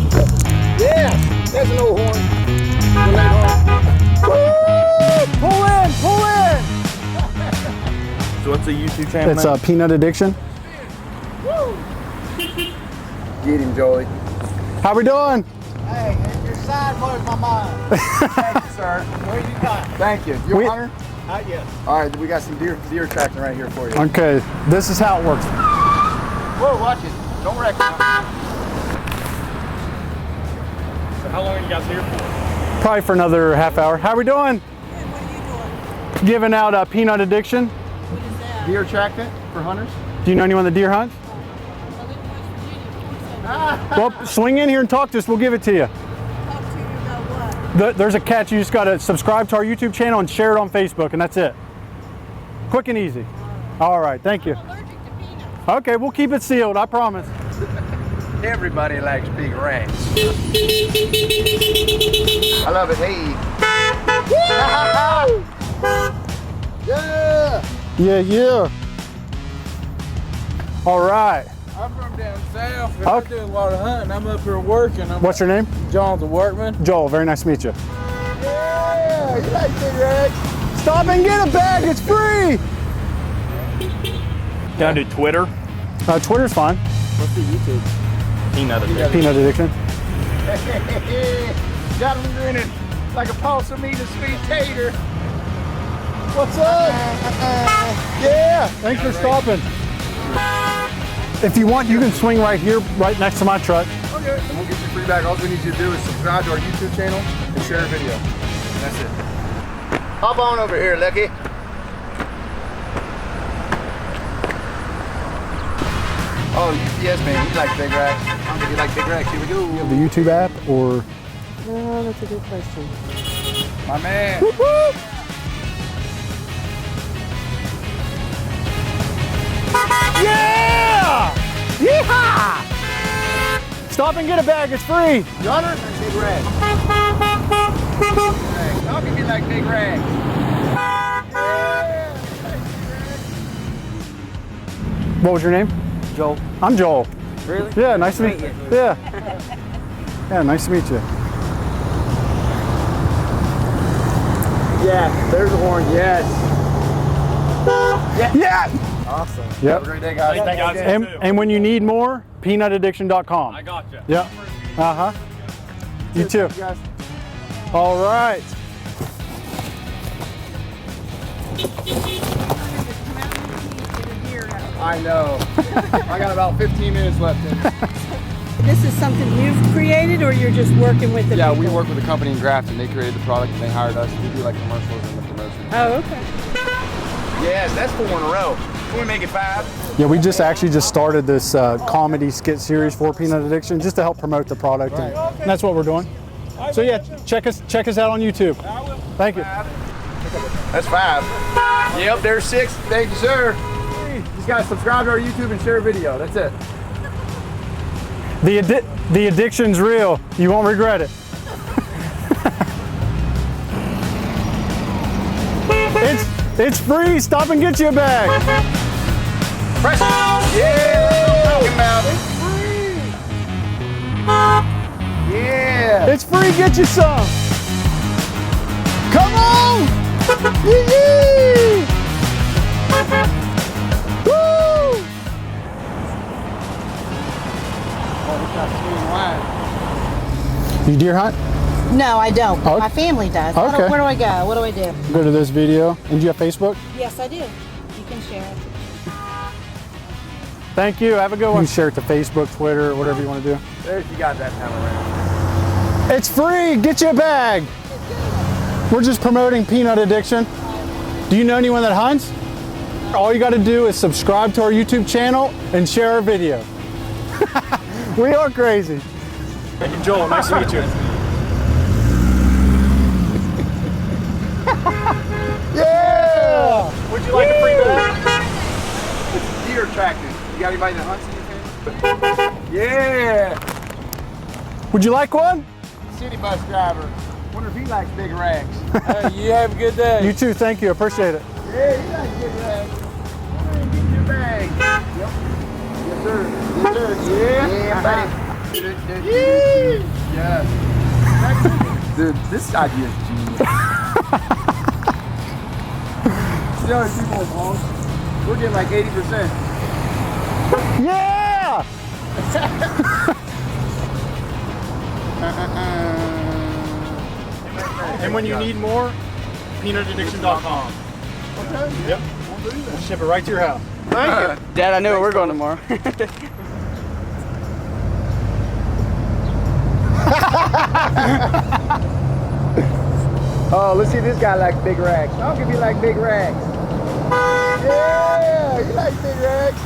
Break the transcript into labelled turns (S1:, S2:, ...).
S1: watch it. Yes, there's an old horn. Delayed horn.
S2: Woo! Pull in!
S3: So what's the YouTube channel?
S2: It's Peanut Addiction.
S1: Woo! Get him, Joey.
S2: How we doing?
S1: Hey, your sign blows my mind. Thank you, sir. What do you got? Thank you. You a hunter? Yes. All right, we got some deer attractant right here for you.
S2: Okay, this is how it works.
S1: Whoa, watch it. Don't wreck it.
S3: So how long are you guys here for?
S2: Probably for another half hour. How we doing?
S4: Good, what are you doing?
S2: Giving out Peanut Addiction.
S4: What is that?
S1: Deer attractant for hunters?
S2: Do you know anyone that deer hunts?
S4: I live in West Virginia, of course I
S2: Well, swing in here and talk to us. We'll give it to you.
S4: do. Talk to you about what?
S2: There's a catch. You just got to subscribe to our YouTube channel and share it on Facebook, and that's it. Quick and easy. All right, thank you.
S4: I'm allergic to peanuts.
S2: Okay, we'll keep it sealed, I promise.
S1: Everybody likes big racks. I love it. Hey. Yeah.
S2: Yeah. All right.
S5: I'm from down south, and
S2: Okay.
S5: I do a lot of hunting. I'm up here working.
S2: What's your name?
S5: John's a workman.
S2: Joel, very nice to meet you.
S1: Yeah, you like big racks?
S2: Stop and get a bag, it's free!
S3: Can I do Twitter?
S2: Twitter's fine.
S3: What's the YouTube? Peanut Addiction.
S2: Peanut Addiction.
S1: Got him grinning like a pulse of meat and sweet tater. What's up?
S2: Yeah, thanks for stopping. If you want, you can swing right here, right next to my truck.
S1: Okay. And we'll get you free bag. All we need you to do is subscribe to our YouTube channel and share a video. And that's it. Hop on over here, Lucky. Oh, UPS man, you like big racks. I don't think you like big racks. Here we go.
S2: The YouTube app or?
S4: Oh, that's a good question.
S1: My man.
S2: Whoop, whoop. Yeah! Yeehaw! Stop and get a bag, it's free.
S1: You hunter? Big racks. How can you like big racks? Yeah.
S2: What was your name?
S5: Joel.
S2: I'm Joel.
S5: Really?
S2: Yeah, nice to meet you. Yeah. Yeah, nice to meet you.
S1: Yeah, there's a horn. Yes.
S2: Yeah!
S1: Awesome.
S2: Yep.
S1: Have a great day, guys.
S3: Thank you guys.
S2: And when you need more, peanutaddiction.com.
S3: I gotcha.
S2: Yep. Uh-huh. You too.
S1: You guys.
S2: All right.
S1: I know. I got about 15 minutes left in.
S4: This is something you've created, or you're just working with the
S1: Yeah,
S4: people?
S1: we work with a company in Grafton. They created the product and they hired us. We do like commercials and the promotion.
S4: Oh, okay.
S1: Yes, that's 4 in a row. Can we make it 5?
S2: Yeah, we just started this comedy skit series for Peanut Addiction just to help promote the product, and that's what we're doing. So yeah, check us out on YouTube. Thank you.
S1: That's 5. Yep, there's 6. Thank you, sir. Just gotta subscribe to our YouTube and share a video. That's it.
S2: The addiction's real. You won't regret it. It's free. Stop and get you a bag.
S1: Press it. Yeah, that's what I'm talking about. It's free. Yeah.
S2: It's free. Get you some. Come on. Yee-yee. Woo. You deer hunt?
S4: No, I don't.
S2: Oh.
S4: My family does.
S2: Okay.
S4: Where do I go? What do I do?
S2: Go to this video. And do you have Facebook?
S4: Yes, I do. You can share it.
S2: Thank you. Have a good one. You can share it to Facebook, Twitter, whatever you want to do.
S1: There you got that time around.
S2: It's free. Get you a bag. We're just promoting Peanut Addiction. Do you know anyone that hunts? All you got to do is subscribe to our YouTube channel and share our video. We are crazy.
S3: Joel, nice to meet you.
S1: Yeah.
S3: Would you like a free bag?
S1: It's deer attractant. You got anybody that hunts in your family? Yeah.
S2: Would you like one?
S1: City bus driver. Wonder if he likes big rags.
S5: Hey, you have a good day.
S2: You too. Thank you. Appreciate it.
S1: Yeah, he likes big rags. Come on, get your bag. Yep. Yes, sir. Yes, sir. Yeah. Yeah, buddy. Yes. Dude, this idea is genius. See how many people have honked? We're getting like 80%.
S2: Yeah!
S3: And when you need more, peanutaddiction.com.
S1: Okay.
S3: Yep. We'll ship it right to your house.
S1: Thank you.
S6: Dad, I know where we're going tomorrow.
S1: Oh, let's see if this guy likes big racks. I'll give you like big racks. Yeah, you like big racks.